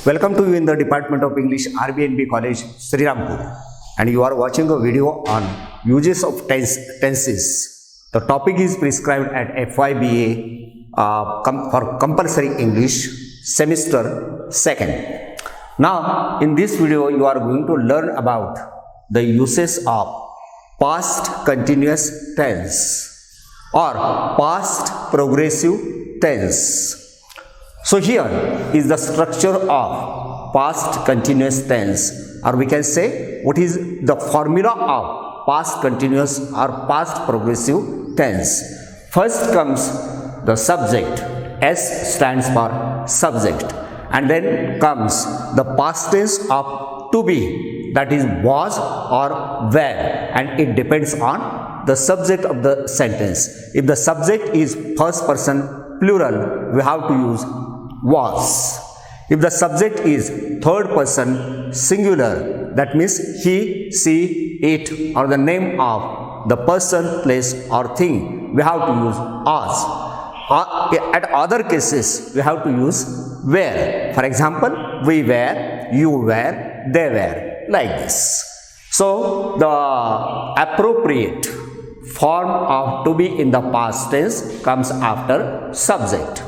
Welcome to you in the Department of English, RBNB College, Srirampur, and you are watching a video on uses of tenses. The topic is prescribed at FYBA for compulsory English semester 2nd. Now, in this video, you are going to learn about the uses of past continuous tense or past progressive tense. So here is the structure of past continuous tense, or we can say what is the formula of past continuous or past progressive tense. First comes the subject. S stands for subject, and then comes the past tense of to be, that is was or were, and it depends on the subject of the sentence. If the subject is first person plural, we have to use was. If the subject is third person singular, that means he, she, it, or the name of the person, place, or thing, we have to use as. At other cases, we have to use were. For example, we were, you were, they were, like this. So the appropriate form of to be in the past tense comes after subject.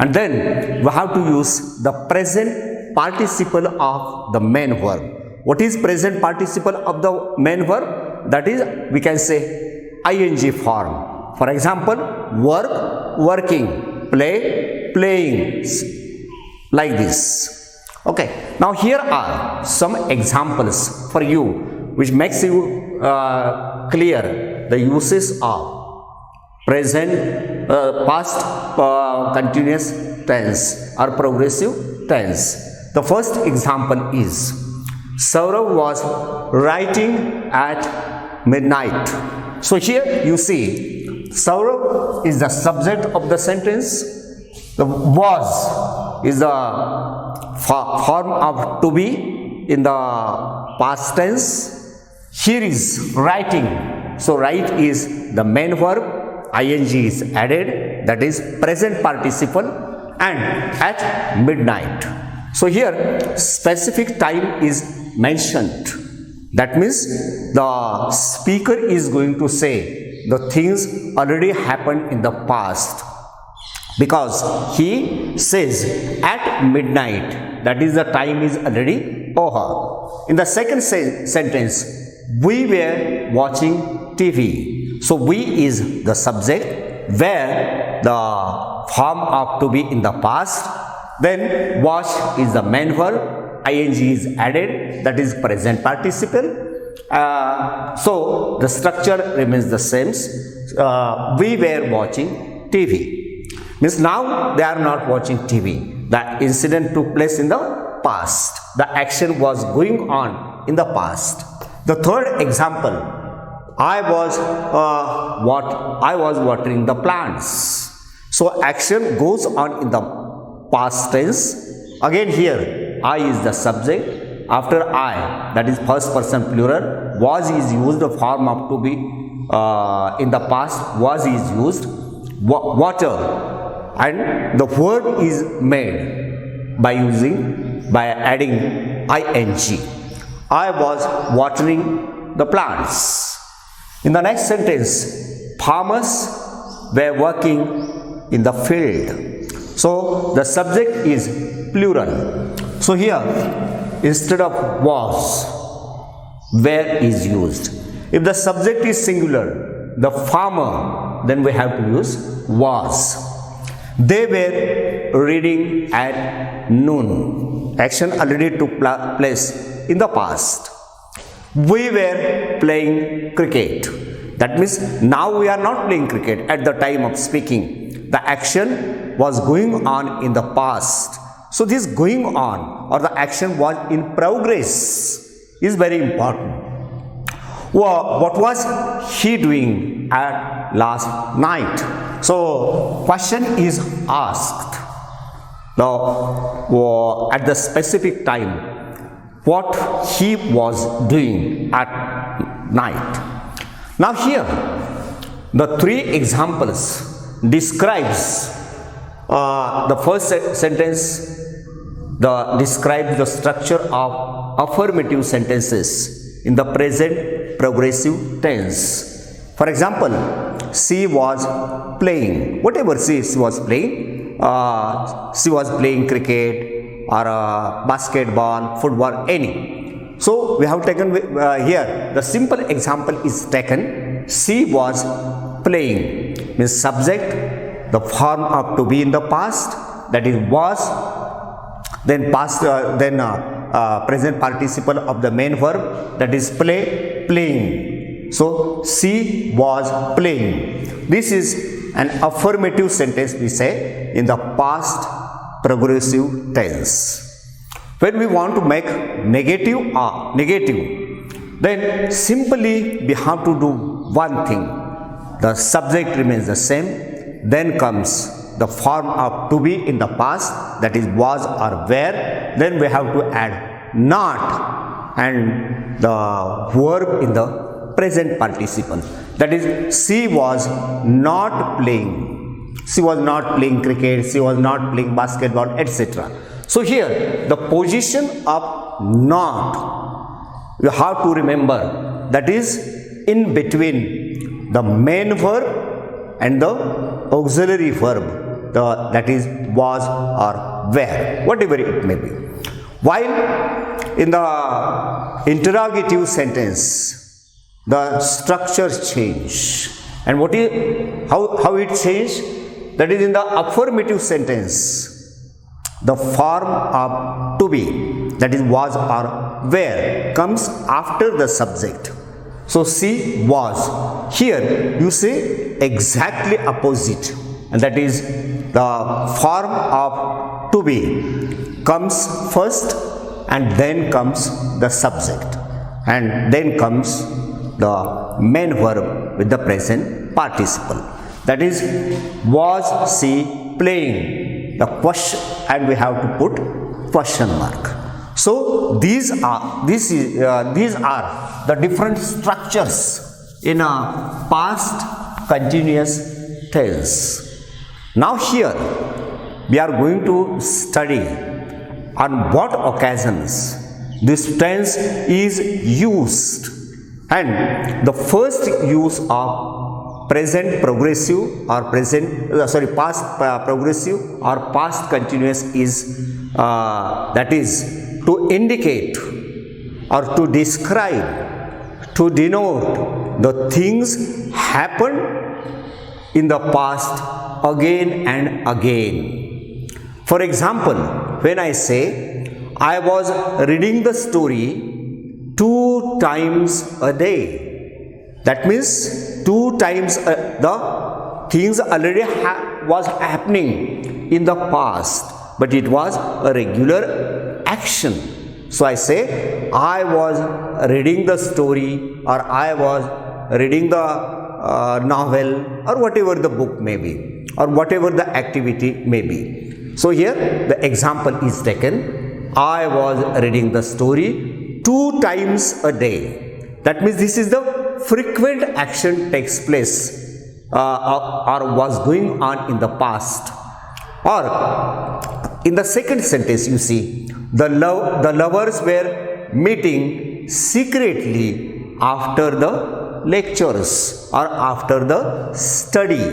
And then we have to use the present participle of the main verb. What is present participle of the main verb? That is, we can say ing form. For example, work, working, play, playing, like this. Okay. Now here are some examples for you which makes you clear the uses of present, past continuous tense or progressive tense. The first example is Saurav was writing at midnight. So here you see Saurav is the subject of the sentence. The was is the form of to be in the past tense. Here is writing. So write is the main verb. Ing is added, that is present participle, and at midnight. So here specific time is mentioned. That means the speaker is going to say the things already happened in the past, because he says at midnight, that is the time is already over. In the second sentence, we were watching TV. So we is the subject, where the form of to be in the past, then watch is the main verb, ing is added, that is present participle. So the structure remains the same. We were watching TV. Means now they are not watching TV. The incident took place in the past. The action was going on in the past. The third example, I was watering the plants. So action goes on in the past tense. Again here, I is the subject. After I, that is first person plural, was is used, the form of to be in the past, was is used, water, and the verb is made by adding ing. I was watering the plants. In the next sentence, farmers were working in the field. So the subject is plural. So here, instead of was, where is used. If the subject is singular, the farmer, then we have to use was. They were reading at noon. Action already took place in the past. We were playing cricket. That means now we are not playing cricket at the time of speaking. The action was going on in the past. So this going on or the action was in progress is very important. Well, what was he doing at last night? So question is asked. Now at the specific time, what he was doing at night. Now here, the three examples describes the first sentence describe the structure of affirmative sentences in the present progressive tense. For example, she was playing. Whatever she was playing, she was playing cricket or basketball, football, any. So we have taken here the simple example is taken. She was playing means subject, the form of to be in the past, that is was, then past, present participle of the main verb, that is playing. So she was playing. This is an affirmative sentence we say in the past progressive tense. When we want to make negative, then simply we have to do one thing. The subject remains the same, then comes the form of to be in the past, that is was or were, then we have to add not and the verb in the present participle, that is she was not playing. She was not playing cricket, she was not playing basketball, etc. So here the position of not, you have to remember, that is in between the main verb and the auxiliary verb, that is was or were, whatever it may be. While in the interrogative sentence, the structures change. And what is how it changed? That is in the affirmative sentence, the form of to be, that is was or were, comes after the subject. So she was. Here you say exactly opposite, and that is the form of to be comes first, and then comes the subject, and then comes the main verb with the present participle. That is, was she playing? The question, and we have to put question mark. So these are the different structures in a past continuous tense. Now here we are going to study on what occasions this tense is used, and the first use of present progressive or past progressive or past continuous is that is to indicate or to describe, to denote the things happened in the past again and again. For example, when I say I was reading the story 2 times a day, that means 2 times the things already was happening in the past, but it was a regular action. So I say I was reading the story, or I was reading the novel, or whatever the book may be, or whatever the activity may be. So here the example is taken, I was reading the story 2 times a day. That means this is the frequent action takes place or was going on in the past. Or in the second sentence you see, the lovers were meeting secretly after the lectures or after the study.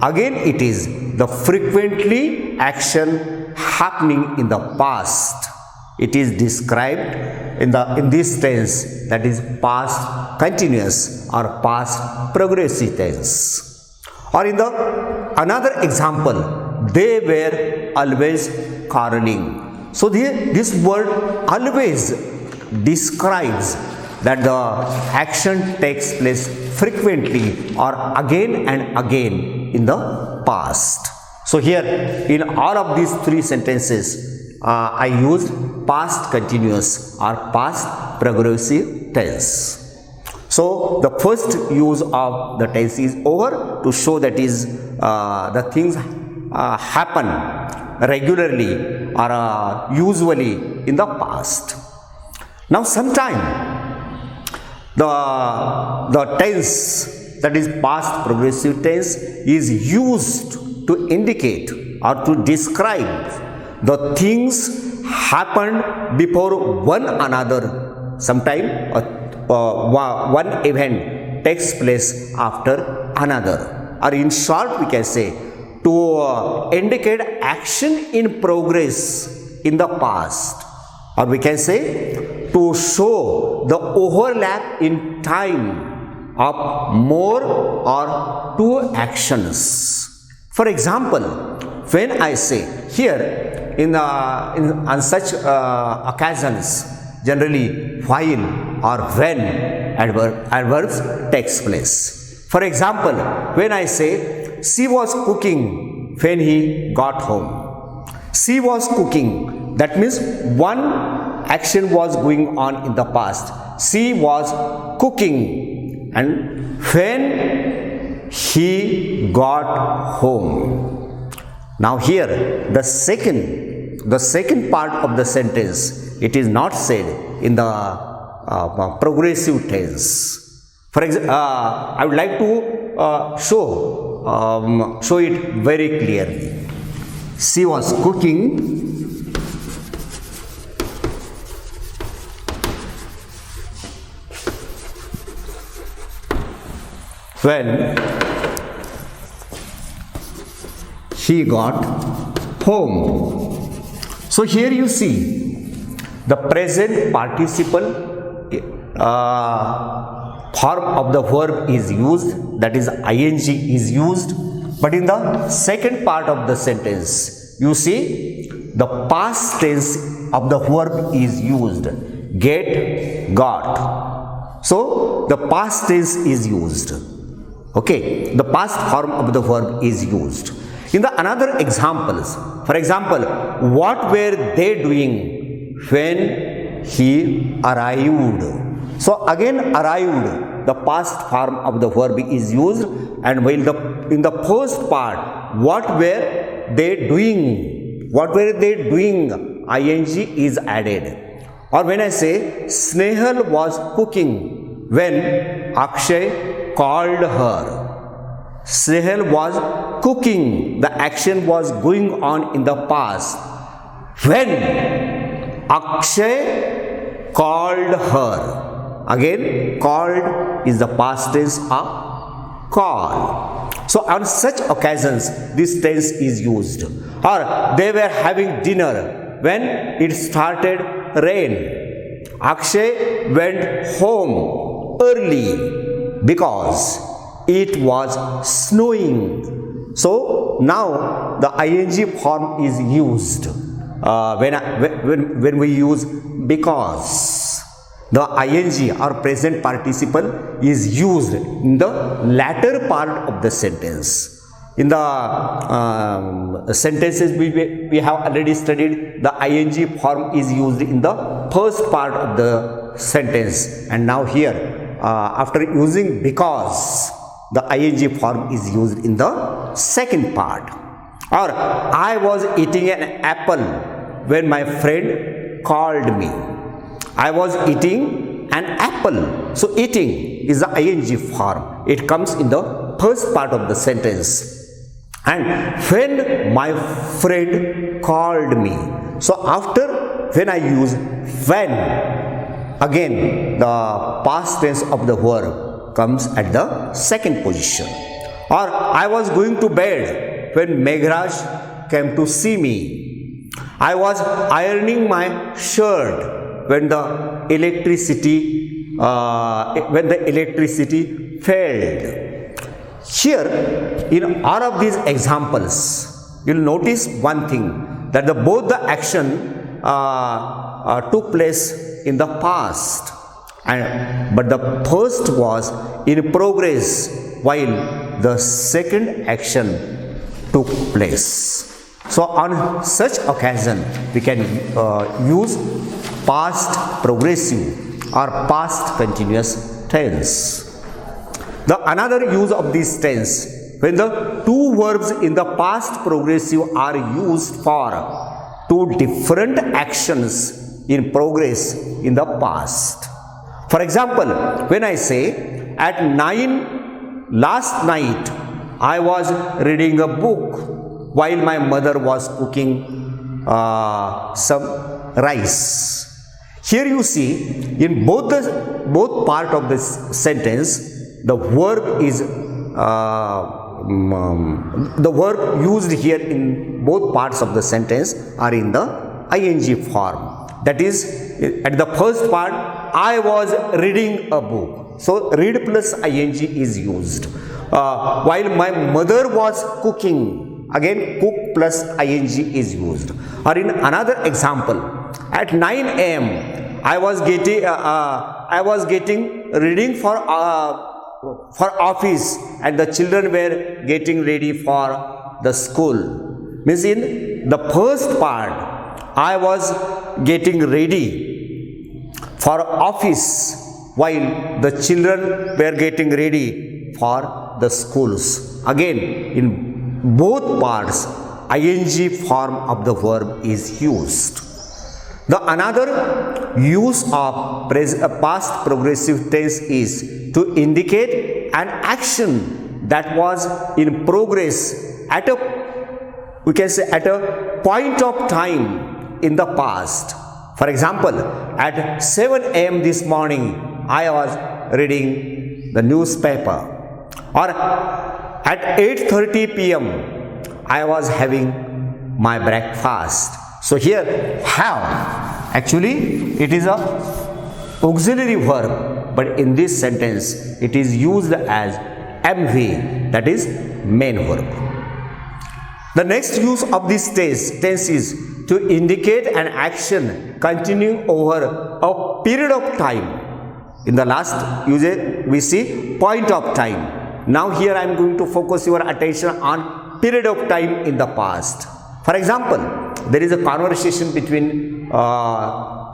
Again it is the frequently action happening in the past. It is described in this tense, that is past continuous or past progressive tense. Or in the another example, they were always quarreling. So this word always describes that the action takes place frequently or again and again in the past. So here in all of these 3 sentences, I used past continuous or past progressive tense. So the first use of the tense is over, to show that is the things happen regularly or usually in the past. Now sometime the tense, that is past progressive tense, is used to indicate or to describe the things happened before one another. Sometime one event takes place after another. Or in short, we can say to indicate action in progress in the past, or we can say to show the overlap in time of more or two actions. For example, when I say here on such occasions, generally while or when adverbs takes place. For example, when I say she was cooking when he got home. She was cooking, that means one action was going on in the past. She was cooking, and when he got home. Now here the second part of the sentence, it is not said in the progressive tense. For example, I would like to show it very clearly. She was cooking when he got home. So here you see the present participle form of the verb is used, that is ing is used, but in the second part of the sentence you see the past tense of the verb is used, get, got. So the past tense is used. Okay, the past form of the verb is used. In the another examples, for example, what were they doing when he arrived? So again arrived, the past form of the verb is used, and while in the first part, what were they doing? What were they doing? ing is added. Or when I say Snehal was cooking when Akshay called her. Snehal was cooking, the action was going on in the past when Akshay called her. Again, called is the past tense of call. So on such occasions this tense is used. Or they were having dinner when it started rain. Akshay went home early because it was snowing. So now the ing form is used when we use because. The ing or present participle is used in the latter part of the sentence. In the sentences we have already studied, the ing form is used in the first part of the sentence, and now here after using because, the ing form is used in the second part. Or I was eating an apple when my friend called me. I was eating an apple. So eating is the ing form. It comes in the first part of the sentence. And when my friend called me. So after when I use when, again the past tense of the verb comes at the second position. Or I was going to bed when Meghraj came to see me. I was ironing my shirt when the electricity failed. Here, in all of these examples, you'll notice one thing, that both the action took place in the past, but the first was in progress while the second action took place. So on such occasion we can use past progressive or past continuous tense. The another use of this tense, when the two verbs in the past progressive are used for two different actions in progress in the past. For example, when I say at 9 last night I was reading a book while my mother was cooking some rice. Here you see in both part of this sentence, the verb is the verb used here in both parts of the sentence are in the ing form. That is, at the first part, I was reading a book. So read plus ing is used. While my mother was cooking, again cook plus ing is used. Or in another example, at 9 a.m. I was getting reading for office, and the children were getting ready for the school. Means in the first part, I was getting ready for office, while the children were getting ready for the schools. Again, in both parts, ing form of the verb is used. The another use of past progressive tense is to indicate an action that was in progress at a, we can say, at a point of time in the past. For example, at 7 a.m. this morning, I was reading the newspaper. Or at 8:30 p.m., I was having my breakfast. So here, have, actually it is a auxiliary verb, but in this sentence it is used as MV, that is main verb. The next use of this tense is to indicate an action continuing over a period of time. In the last usage, we see point of time. Now here I am going to focus your attention on period of time in the past. For example, there is a conversation between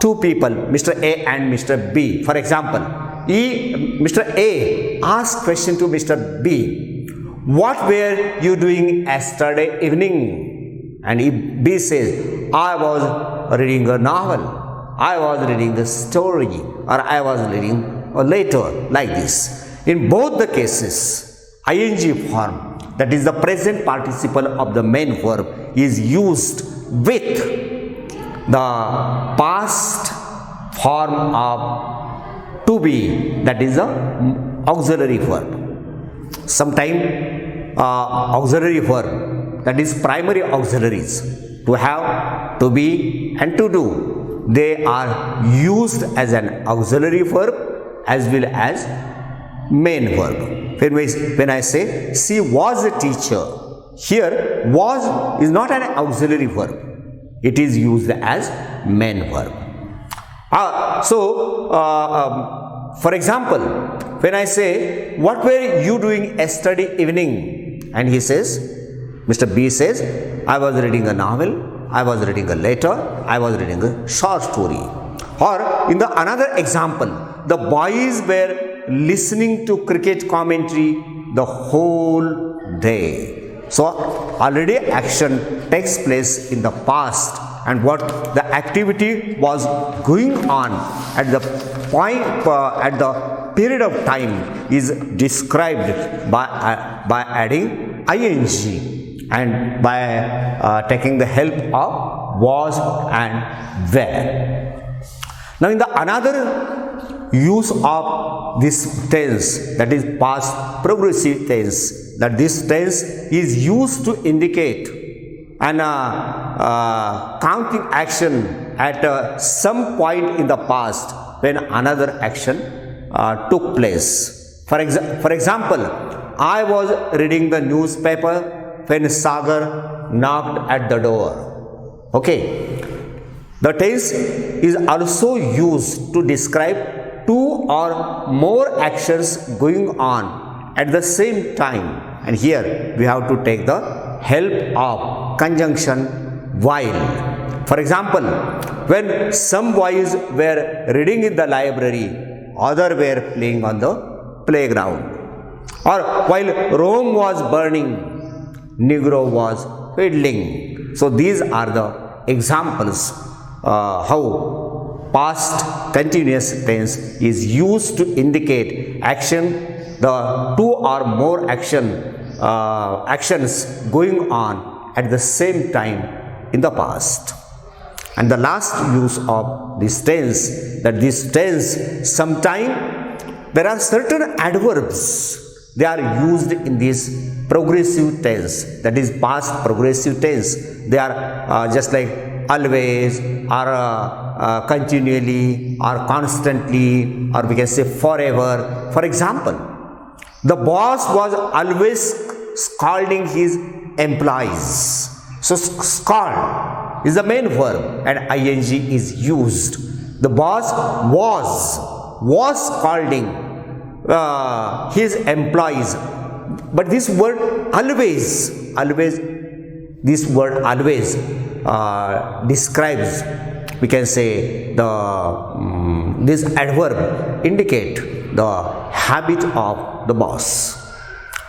two people, Mr. A and Mr. B. For example, Mr. A asked question to Mr. B, what were you doing yesterday evening? And B says, I was reading a novel, I was reading a story, or I was reading a letter, like this. In both the cases, ing form, that is the present participle of the main verb, is used with the past form of to be, that is the auxiliary verb. Sometime auxiliary verb, that is primary auxiliaries, to have, to be and to do, they are used as an auxiliary verb as well as main verb. When I say she was a teacher, here was is not an auxiliary verb, it is used as main verb. For example, when I say, what were you doing yesterday evening? And he says, Mr. B says, I was reading a novel, I was reading a letter, I was reading a short story. Or in the another example, the boys were listening to cricket commentary the whole day. So already action takes place in the past, and what the activity was going on at the point, at the period of time, is described by adding ing and by taking the help of was and were. Now in the another use of this tense, that is past progressive tense, that this tense is used to indicate an counting action at some point in the past when another action took place. For example, I was reading the newspaper when Sagar knocked at the door. Okay. The tense is also used to describe two or more actions going on at the same time. And here we have to take the help of conjunction while. For example, when some boys were reading in the library, others were playing on the playground. Or while Rome was burning, Negro was fiddling. So these are the examples how past continuous tense is used to indicate action, the two or more actions going on at the same time in the past. And the last use of this tense, that this tense sometime there are certain adverbs, they are used in this progressive tense, that is past progressive tense. They are just like always or continually or constantly, or we can say forever. For example, the boss was always scolding his employees. So scold is the main verb and ing is used. The boss was scolding his employees. But this word always, this word always describes, we can say, this adverb indicate the habit of the boss.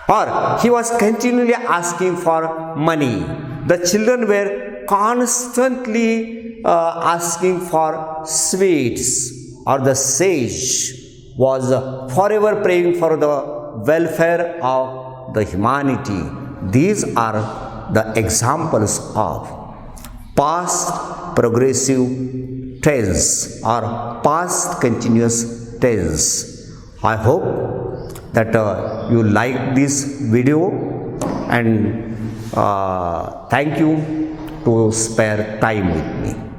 Or he was continually asking for money. The children were constantly asking for sweets, or the sage was forever praying for the welfare of the humanity. These are the examples of past progressive tense or past continuous tense. I hope that you like this video, and thank you to spare time with me.